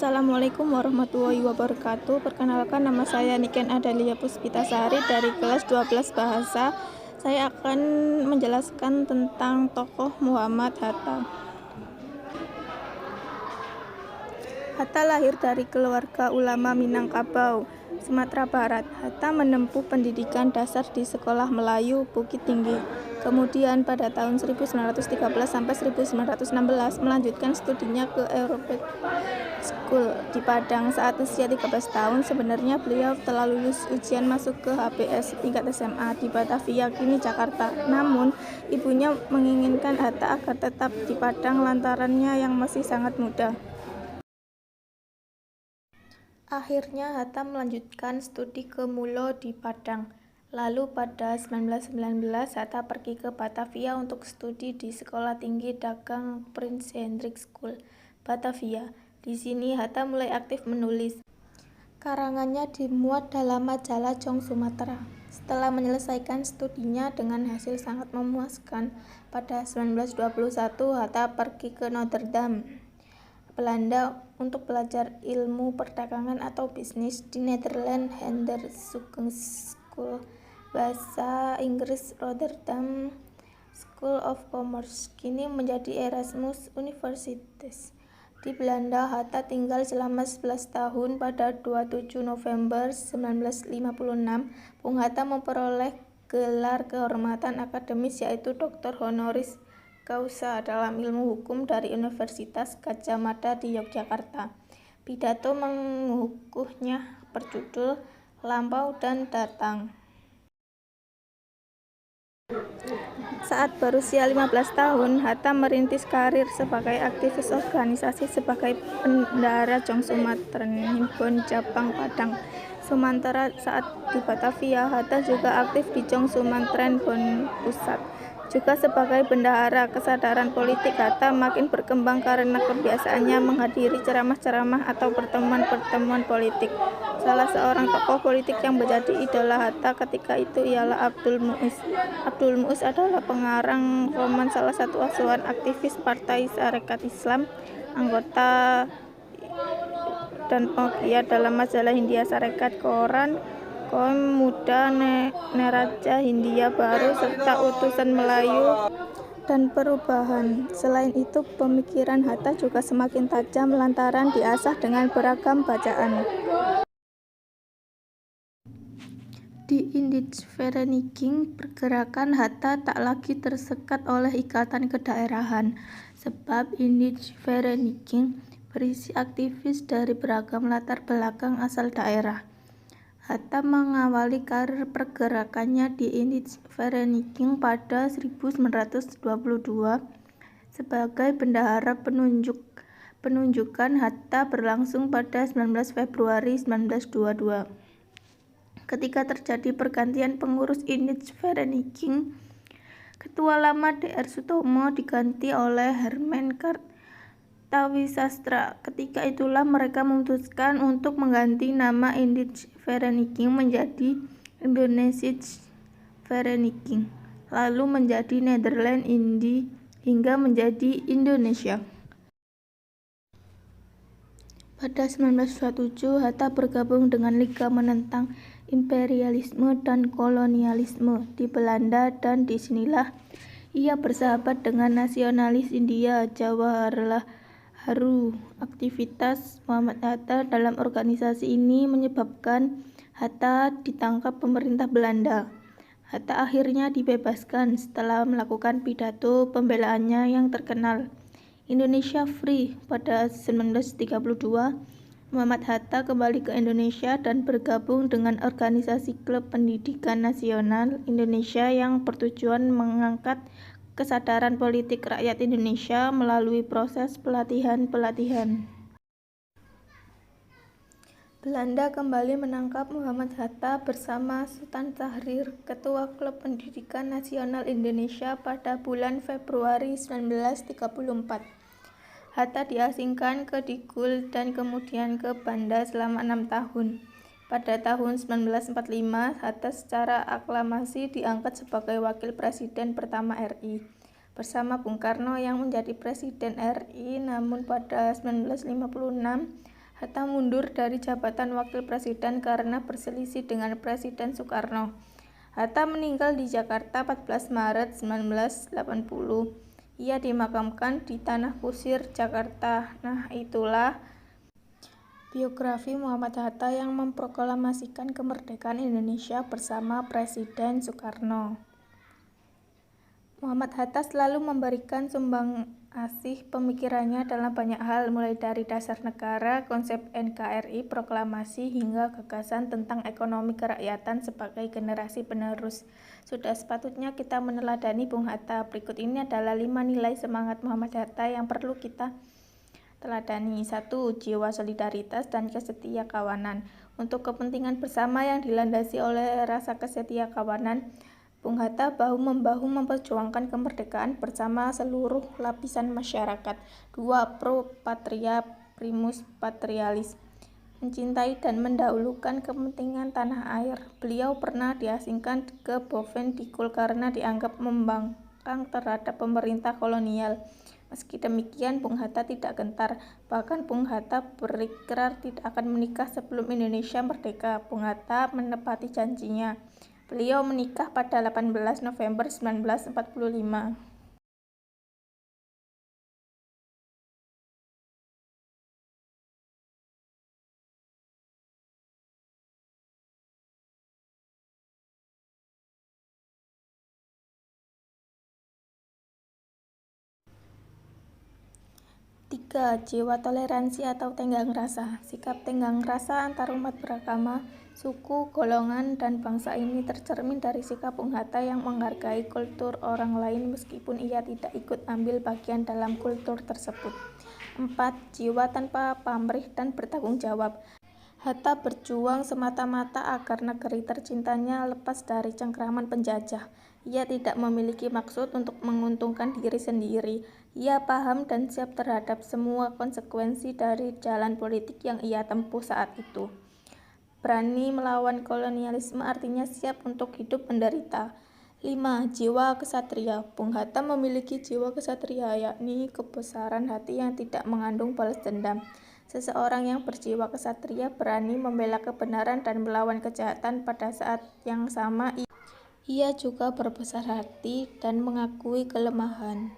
Assalamualaikum warahmatullahi wabarakatuh. Perkenalkan, nama saya Niken Adalia Puspitasari dari kelas 12 Bahasa. Saya akan menjelaskan tentang tokoh Muhammad Hatta. Hatta lahir dari keluarga ulama Minangkabau, Sumatera Barat. Hatta menempuh pendidikan dasar di Sekolah Melayu Bukit Tinggi. Kemudian pada tahun 1913 sampai 1916 melanjutkan studinya ke European School di Padang. Saat usia 13 tahun, sebenarnya beliau telah lulus ujian masuk ke HBS tingkat SMA di Batavia, kini Jakarta. Namun, ibunya menginginkan Hatta agar tetap di Padang lantarannya yang masih sangat muda. Akhirnya Hatta melanjutkan studi ke Mulo di Padang. Lalu pada 1919 Hatta pergi ke Batavia untuk studi di Sekolah Tinggi Dagang Prince Hendrik School, Batavia. Di sini Hatta mulai aktif menulis. Karangannya dimuat dalam majalah Jong Sumatera. Setelah menyelesaikan studinya dengan hasil sangat memuaskan, pada 1921 Hatta pergi ke Notre Dame, Belanda untuk belajar ilmu perdagangan atau bisnis di Netherlands Handelschool School, bahasa Inggris Rotterdam School of Commerce, kini menjadi Erasmus Universitas. Di Belanda, Hatta tinggal selama 11 tahun. Pada 27 November 1956, Bung Hatta memperoleh gelar kehormatan akademis yaitu Doktor Honoris Causa dalam ilmu hukum dari Universitas Gadjah Mada di Yogyakarta. Pidato mengukuhnya berjudul Lampau dan Datang. Saat berusia 15 tahun, Hatta merintis karir sebagai aktivis organisasi sebagai bendahara Jong Sumatran Himpun Jabang Padang, Sumatera. Saat di Batavia, Hatta juga aktif di Jong Sumatran Bon Pusat. Juga sebagai bendahara. Kesadaran politik Hatta makin berkembang karena kebiasaannya menghadiri ceramah-ceramah atau pertemuan-pertemuan politik. Salah seorang tokoh politik yang menjadi idola Hatta ketika itu ialah Abdul Muiz. Abdul Muiz adalah pengarang roman, salah satu asuhan aktivis Partai Sarekat Islam, anggota dan penggiat dalam majalah Hindia Sarekat, koran Kaum Muda, Neraca Hindia Baru, serta Utusan Melayu dan Perubahan. Selain itu, pemikiran Hatta juga semakin tajam lantaran diasah dengan beragam bacaan. Di Indischvereniging, pergerakan Hatta tak lagi tersekat oleh ikatan kedaerahan, sebab Indischvereniging berisi aktivis dari beragam latar belakang asal daerah. Hatta mengawali karir pergerakannya di Indischvereniging pada 1922 sebagai bendahara. Penunjukan Hatta berlangsung pada 19 Februari 1922. Ketika terjadi pergantian pengurus Indischvereniging, ketua lama Dr. Sutomo diganti oleh Herman Kartawisastra. Ketika itulah mereka memutuskan untuk mengganti nama Indischvereniging menjadi Indonesischvereniging, lalu menjadi Nederland Indi, hingga menjadi Indonesia. Pada 1927, Hatta bergabung dengan Liga Menentang Imperialisme dan Kolonialisme di Belanda, dan disinilah ia bersahabat dengan nasionalis India Jawaharlal Nehru. Aktivitas Muhammad Hatta dalam organisasi ini menyebabkan Hatta ditangkap pemerintah Belanda. Hatta akhirnya dibebaskan setelah melakukan pidato pembelaannya yang terkenal, Indonesia Free. Pada 1932, Muhammad Hatta kembali ke Indonesia dan bergabung dengan organisasi Klub Pendidikan Nasional Indonesia yang bertujuan mengangkat kesadaran politik rakyat Indonesia melalui proses pelatihan-pelatihan. Belanda kembali menangkap Muhammad Hatta bersama Sultan Syahrir, ketua Klub Pendidikan Nasional Indonesia, pada bulan Februari 1934. Hatta diasingkan ke Digul dan kemudian ke Banda selama 6 tahun. Pada tahun 1945, Hatta secara aklamasi diangkat sebagai Wakil Presiden pertama RI bersama Bung Karno yang menjadi Presiden RI. Namun pada 1956, Hatta mundur dari jabatan wakil presiden karena berselisih dengan Presiden Soekarno. Hatta meninggal di Jakarta 14 Maret 1980. Ia dimakamkan di Tanah Kusir, Jakarta. Nah, itulah biografi Muhammad Hatta yang memproklamasikan kemerdekaan Indonesia bersama Presiden Soekarno. Muhammad Hatta selalu memberikan sumbangsih pemikirannya dalam banyak hal, mulai dari dasar negara, konsep NKRI, proklamasi, hingga gagasan tentang ekonomi kerakyatan sebagai generasi penerus. Sudah sepatutnya kita meneladani Bung Hatta. Berikut ini adalah 5 nilai semangat Muhammad Hatta yang perlu kita teladani. 1. Jiwa solidaritas dan kesetiakawanan. Untuk kepentingan bersama yang dilandasi oleh rasa kesetiakawanan, Bung Hatta bahu-membahu memperjuangkan kemerdekaan bersama seluruh lapisan masyarakat. 2. Pro patria primus patrialis. Mencintai dan mendahulukan kepentingan tanah air. Beliau pernah diasingkan ke Boven-Dikul karena dianggap membangkang terhadap pemerintah kolonial. Meski demikian, Bung Hatta tidak gentar. Bahkan Bung Hatta berikrar tidak akan menikah sebelum Indonesia merdeka. Bung Hatta menepati janjinya. Beliau menikah pada 18 November 1945. Tiga, jiwa toleransi atau tenggang rasa. Sikap tenggang rasa antar umat beragama, suku, golongan, dan bangsa ini tercermin dari sikap Bung Hatta yang menghargai kultur orang lain meskipun ia tidak ikut ambil bagian dalam kultur tersebut. 4. Jiwa tanpa pamrih dan bertanggung jawab. Hatta berjuang semata-mata agar negeri tercintanya lepas dari cengkraman penjajah. Ia tidak memiliki maksud untuk menguntungkan diri sendiri. Ia paham dan siap terhadap semua konsekuensi dari jalan politik yang ia tempuh saat itu. Berani melawan kolonialisme artinya siap untuk hidup menderita. 5. Jiwa kesatria. Bung Hatta memiliki jiwa kesatria, yakni kebesaran hati yang tidak mengandung balas dendam. Seseorang yang berjiwa kesatria berani membela kebenaran dan melawan kejahatan. Pada saat yang sama, ia juga berbesar hati dan mengakui kelemahan.